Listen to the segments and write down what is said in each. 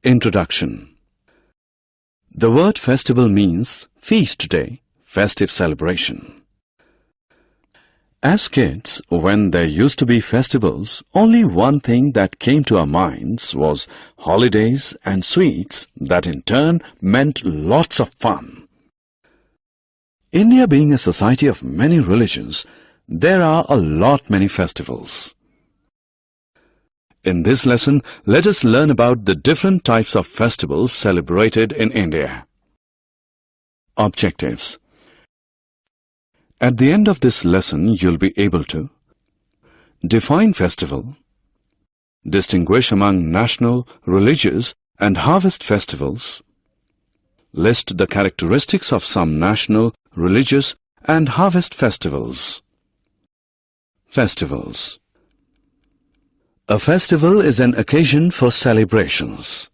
Introduction. The word festival means feast day, festive celebration. As kids, when there used to be festivals, only one thing that came to our minds was holidays and sweets that in turn meant lots of fun. India being a society of many religions, there are a lot many festivals. In this lesson, let us learn about the different types of festivals celebrated in India. Objectives. At the end of this lesson, you'll be able to define festival, distinguish among national, religious and harvest festivals, list the characteristics of some national, religious and harvest festivals. Festivals. A festival is an occasion for celebrations.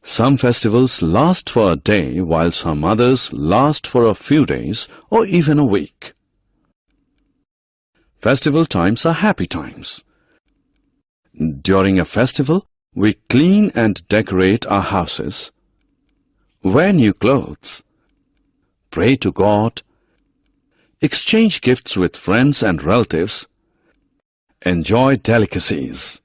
Some festivals last for a day while some others last for a few days or even a week. Festival times are happy times. During a festival, we clean and decorate our houses, wear new clothes, pray to God, exchange gifts with friends and relatives, enjoy delicacies.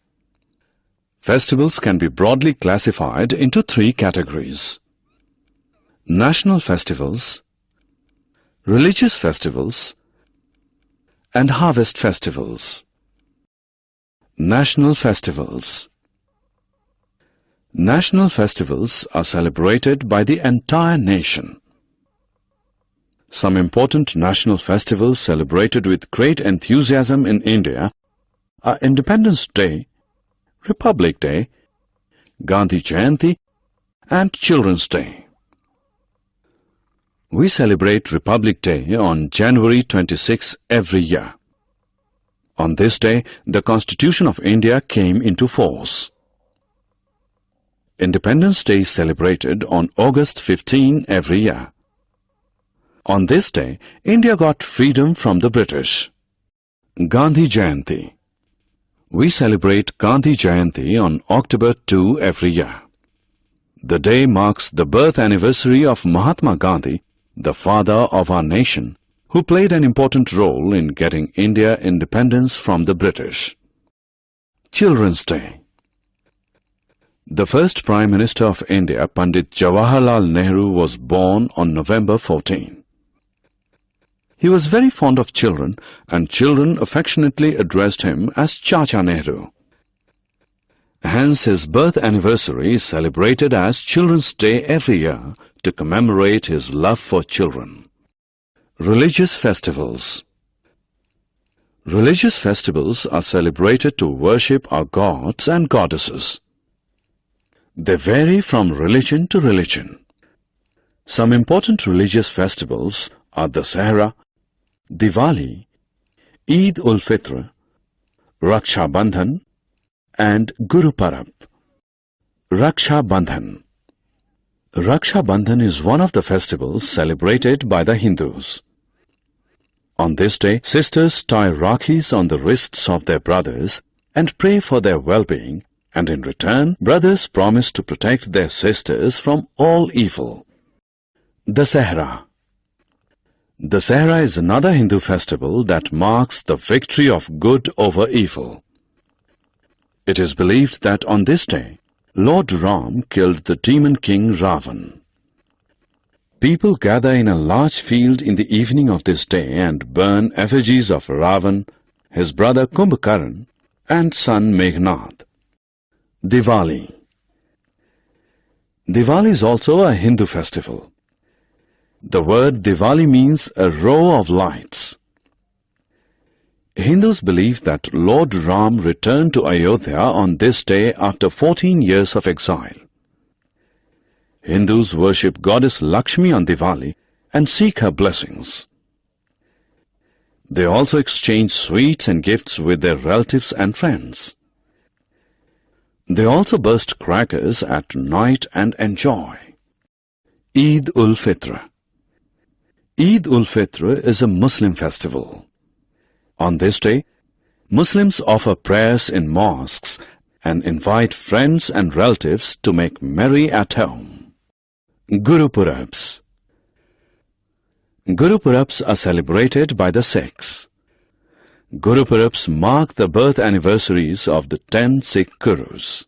Festivals can be broadly classified into three categories: national festivals, religious festivals, and harvest festivals. National festivals. National festivals are celebrated by the entire nation. Some important national festivals celebrated with great enthusiasm in India are Independence Day, Republic Day, Gandhi Jayanti and Children's Day. We celebrate Republic Day on January 26 every year. On this day, the Constitution of India came into force. Independence Day is celebrated on August 15 every year. On this day, India got freedom from the British. Gandhi Jayanti. We celebrate Gandhi Jayanti on October 2 every year. The day marks the birth anniversary of Mahatma Gandhi, the father of our nation, who played an important role in getting India independence from the British. Children's Day. The first Prime Minister of India, Pandit Jawaharlal Nehru, was born on November 14. He was very fond of children, and children affectionately addressed him as Chacha Nehru. Hence, his birth anniversary is celebrated as Children's Day every year to commemorate his love for children. Religious festivals. Religious festivals are celebrated to worship our gods and goddesses. They vary from religion to religion. Some important religious festivals are Dasahra, Diwali, Eid-ul-Fitr, Raksha Bandhan and Gurpurab. Raksha Bandhan. Raksha Bandhan is one of the festivals celebrated by the Hindus. On this day, sisters tie rakhis on the wrists of their brothers and pray for their well-being, and in return, brothers promise to protect their sisters from all evil. Dasahra. Dasahra is another Hindu festival that marks the victory of good over evil. It is believed that on this day, Lord Ram killed the demon king Ravan. People gather in a large field in the evening of this day and burn effigies of Ravan, his brother Kumbhakaran, and son Meghnad. Diwali. Diwali is also a Hindu festival. The word Diwali means a row of lights. Hindus believe that Lord Ram returned to Ayodhya on this day after 14 years of exile. Hindus worship goddess Lakshmi on Diwali and seek her blessings. They also exchange sweets and gifts with their relatives and friends. They also burst crackers at night and enjoy. Eid-ul-Fitr. Eid-ul-Fitr is a Muslim festival. On this day, Muslims offer prayers in mosques and invite friends and relatives to make merry at home. Gurpurabs. Gurpurabs are celebrated by the Sikhs. Gurpurabs mark the birth anniversaries of the 10 Sikh Gurus.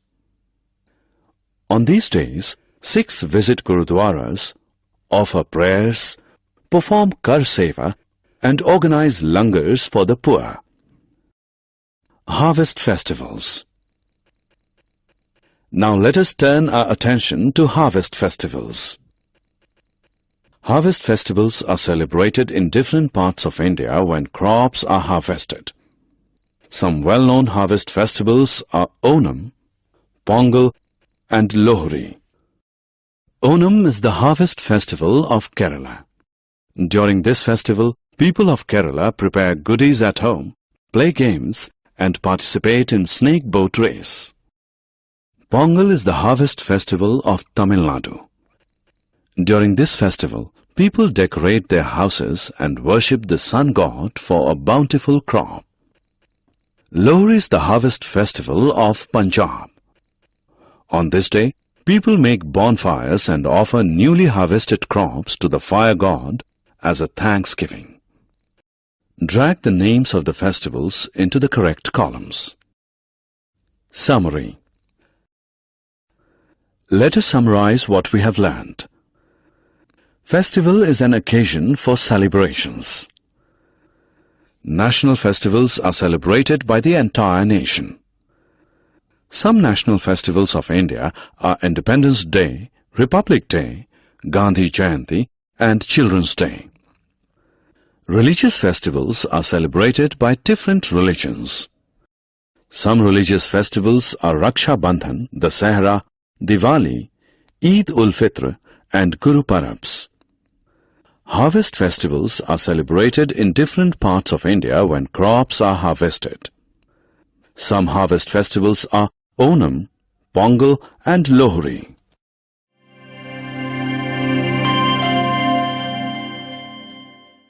On these days, Sikhs visit Gurudwaras, offer prayers, perform Kar Seva and organize langars for the poor. Harvest festivals. Now let us turn our attention to harvest festivals. Harvest festivals are celebrated in different parts of India when crops are harvested. Some well-known harvest festivals are Onam, Pongal and Lohri. Onam is the harvest festival of Kerala. During this festival, people of Kerala prepare goodies at home, play games and participate in snake boat race. Pongal is the harvest festival of Tamil Nadu. During this festival, people decorate their houses and worship the sun god for a bountiful crop. Lohri is the harvest festival of Punjab. On this day, people make bonfires and offer newly harvested crops to the fire god as a thanksgiving. Drag the names of the festivals into the correct columns. Summary. Let us summarize what we have learned. Festival is an occasion for celebrations. National festivals are celebrated by the entire nation. Some national festivals of India are Independence Day, Republic Day, Gandhi Jayanti and Children's Day. Religious festivals are celebrated by different religions. Some religious festivals are Raksha Bandhan, Dasahra, Diwali, Eid-ul-Fitr and Gurpurabs. Harvest festivals are celebrated in different parts of India when crops are harvested. Some harvest festivals are Onam, Pongal and Lohri.